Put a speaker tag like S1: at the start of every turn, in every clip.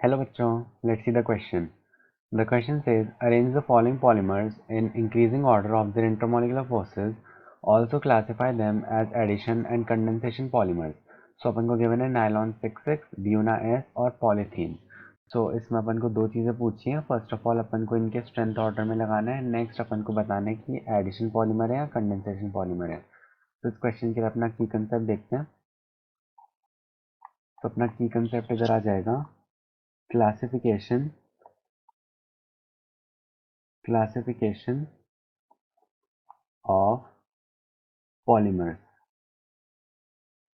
S1: Hello bachcho, let's see the question. The question says arrange the following polymers in increasing order of their intermolecular forces. Also classify them as addition and condensation polymers. So अपन को given है nylon 6,6, Buena S और polythene. So इसमें अपन को दो चीज़ें पूछी हैं. First of all अपन को इनके स्ट्रेंथ ऑर्डर में लगाना है. नेक्स्ट अपन को बताना है कि एडिशन पॉलीमर है या कंडेंसेशन पॉलीमर है. तो इस क्वेश्चन के लिए अपना की कंसेप्ट देखते हैं. तो अपना की कंसेप्ट इधर आ जाएगा. Classification of polymers.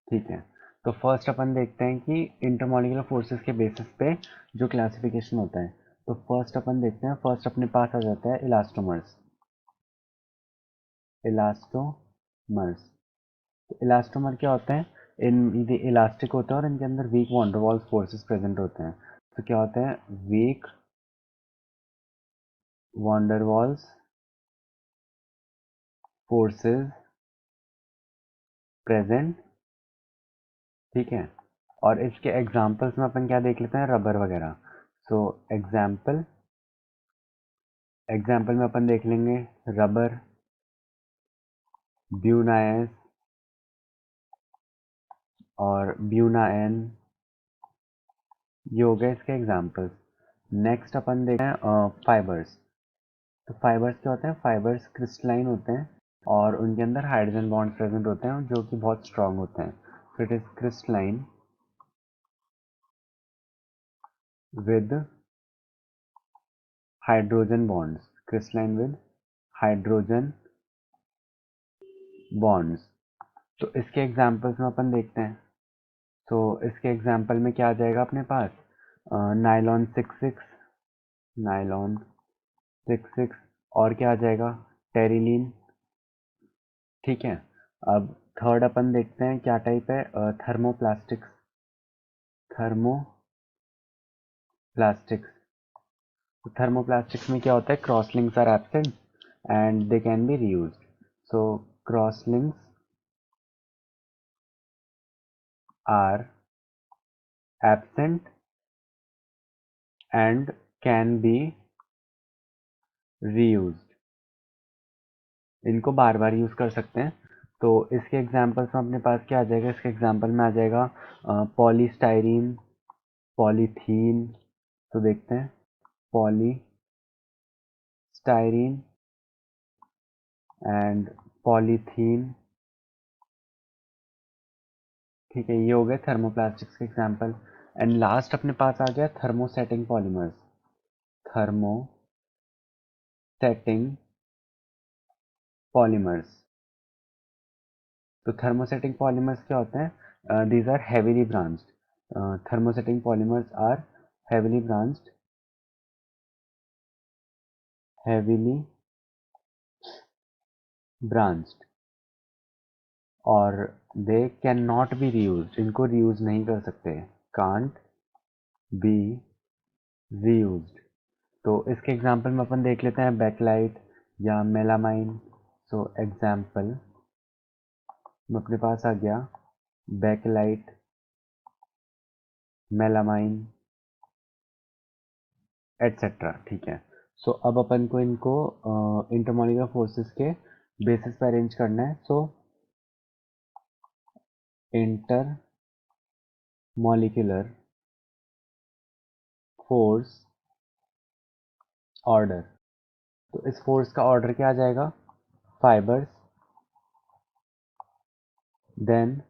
S1: ठीक है. तो फर्स्ट अपन देखते हैं कि इंटरमॉलिक्यूलर फोर्सेस के बेसिस पे जो क्लासिफिकेशन होता है. तो फर्स्ट अपन देखते हैं. फर्स्ट अपने पास आ जाता है इलास्टोमर्स. इलास्टोमर्स. तो इलास्टोमर क्या होते हैं? ये इलास्टिक होते हैं और इनके अंदर वीक वॉन्डरवॉल्स फोर्सेस प्रेजेंट होते हैं. तो क्या होते हैं? Weak van der Waals forces present. ठीक है. और इसके एग्जाम्पल्स में अपन क्या देख लेते हैं? रबर वगैरह. सो एग्जाम्पल में अपन देख लेंगे रबर, ब्यूना एस और ब्यूना एन. ये हो गए इसके एग्जाम्पल्स. नेक्स्ट अपन देखते हैं फाइबर्स. तो फाइबर्स क्या होते हैं? फाइबर्स क्रिस्टलाइन होते हैं और उनके अंदर हाइड्रोजन बॉन्ड्स प्रेजेंट होते हैं जो कि बहुत स्ट्रांग होते हैं. तो it is crystalline with hydrogen bonds. Crystalline with hydrogen bonds. तो इसके एग्जाम्पल्स में अपन देखते हैं. तो इसके एग्जाम्पल में क्या आ जाएगा अपने पास? Nylon 6,6, nylon 6,6. और क्या आ जाएगा? टेरिलीन. ठीक है. अब थर्ड अपन देखते हैं क्या टाइप है. थर्मोप्लास्टिक्स. थर्मोप्लास्टिक्स. तो थर्मोप्लास्टिक्स में क्या होता है? Cross links are absent and they can be reused. So cross links are absent and can be reused. इनको बार बार यूज कर सकते हैं. तो इसके एग्जाम्पल्स में अपने पास क्या आ जाएगा? इसके एग्जाम्पल में आ जाएगा पॉलीस्टाइरीन, पॉलीथीन. तो देखते हैं पॉलीस्टाइरीन एंड पॉलीथीन. ठीक है. ये हो गए थर्मोप्लास्टिक्स के एग्जाम्पल. एंड लास्ट अपने पास आ गया थर्मोसेटिंग पॉलीमर्स. Thermosetting polymers. तो थर्मोसेटिंग पॉलीमर्स क्या होते हैं? These are heavily branched. Thermosetting polymers are heavily branched heavily branched और they can not be reuse. इनको रीयूज नहीं कर सकते. Can't be reused. तो इसके एग्जाम्पल में अपन देख लेते हैं बैकलाइट या मेलामाइन. सो एग्जाम्पल में अपने पास आ गया बैकलाइट, मेलामाइन एटसेट्रा. ठीक है. सो अब अपन को इनको इंटरमोलिकुलर फोर्सेस के बेसिस पर अरेंज करना है. So intermolecular force order. तो इस फोर्स का ऑर्डर क्या आ जाएगा? Fibres, then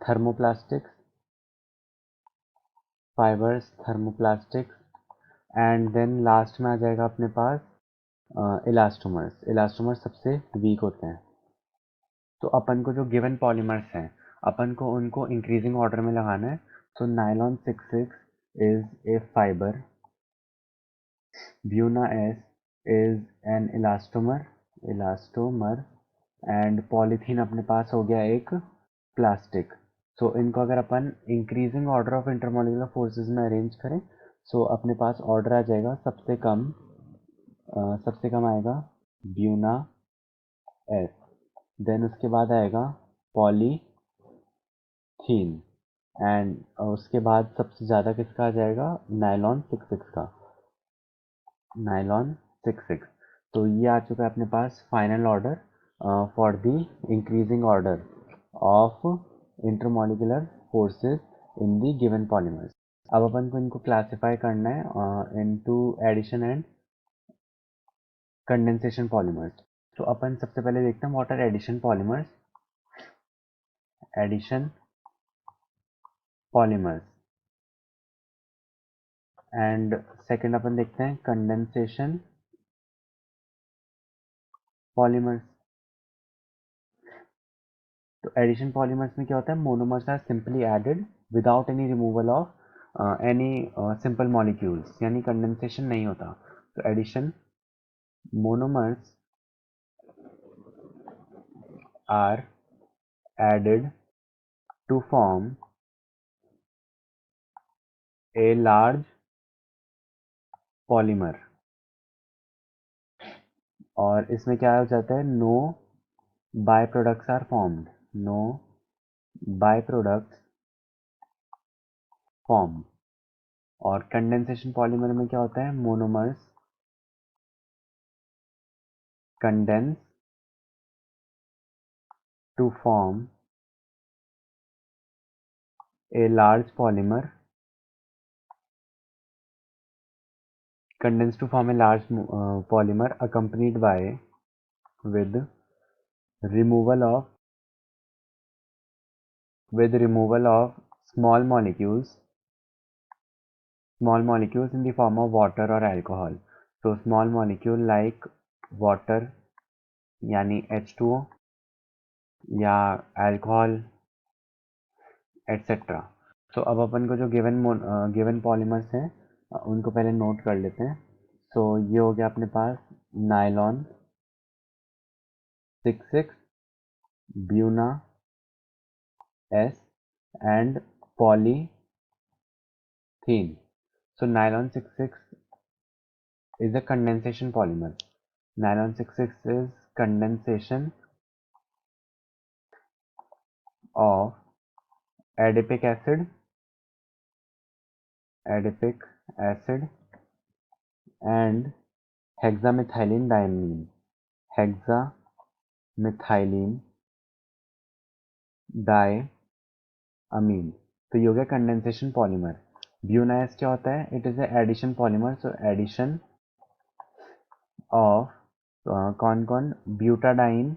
S1: thermoplastics, fibres, thermoplastics and then last में आ जाएगा अपने पास इलास्टोमर्स. इलास्टोमर्स सबसे वीक होते हैं. तो अपन को जो गिवन पॉलीमर्स हैं अपन को उनको इंक्रीजिंग ऑर्डर में लगाना है. So nylon 6,6 is a fibre, Buna S is an elastomer and polythene अपने पास हो गया एक प्लास्टिक. सो इनको अगर अपन increasing order of intermolecular forces में अरेंज करें सो अपने पास ऑर्डर आ जाएगा. सबसे कम आएगा ब्यूना एस. देन उसके बाद आएगा पॉलीथीन. एंड उसके बाद सबसे ज़्यादा किसका आ जाएगा, नायलॉन 66 का, नायलॉन 66। तो ये आ चुका है अपने पास final order for the increasing order of intermolecular forces in the given polymers. अब अपन को इनको क्लासिफाई करना है into addition and condensation polymers. तो अपन सबसे पहले देखते हैं what are addition polymers. Addition polymers and second अपन देखते हैं कंडेंसेशन पॉलीमर्स। तो एडिशन पॉलीमर्स में क्या होता है, monomers are simply added without any removal of any simple molecules, यानी कंडेंसेशन नहीं होता। तो addition monomers are added to form a large polymer. और इसमें क्या हो जाता है, no by products are formed, no by products form. और कंडेंसेशन पॉलीमर में क्या होता है, monomers condense to form a large polymer, condense to form a large polymer accompanied by with removal of removal of small molecules, in the form of water or alcohol. So small molecule like water यानी H2O या alcohol etc. तो अब अपन को जो given polymers हैं उनको पहले नोट कर लेते हैं। सो ये हो गया अपने पास nylon 66, Buna S and polythene. So nylon 66 is a condensation polymer. Nylon 66 is condensation of adipic acid, and hexamethylene diamine, hexamethylene diamine। तो ये हो गया कंडेंसेशन पॉलीमर। ब्यूनाइस क्या होता है, it is a addition polymer. So addition of कौन कौन, butadiene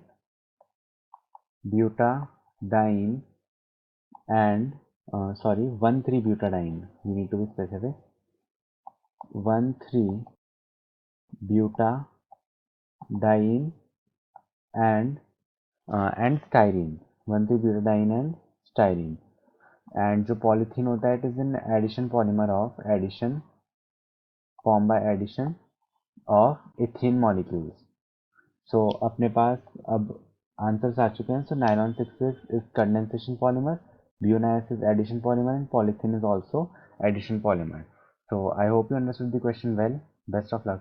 S1: and 1,3-butadiene, we need to be specific, 1,3-butadiene and styrene, 1,3-butadiene and styrene। And जो पॉलीथीन होता है, it is an addition polymer of addition, form by addition of ethene molecules. So अपने पास अब answers आ चुके हैं। So nylon 66 is condensation polymer, Buna S is addition polymer, and polythene is also addition polymer. So I hope you understood the question well. Best of luck.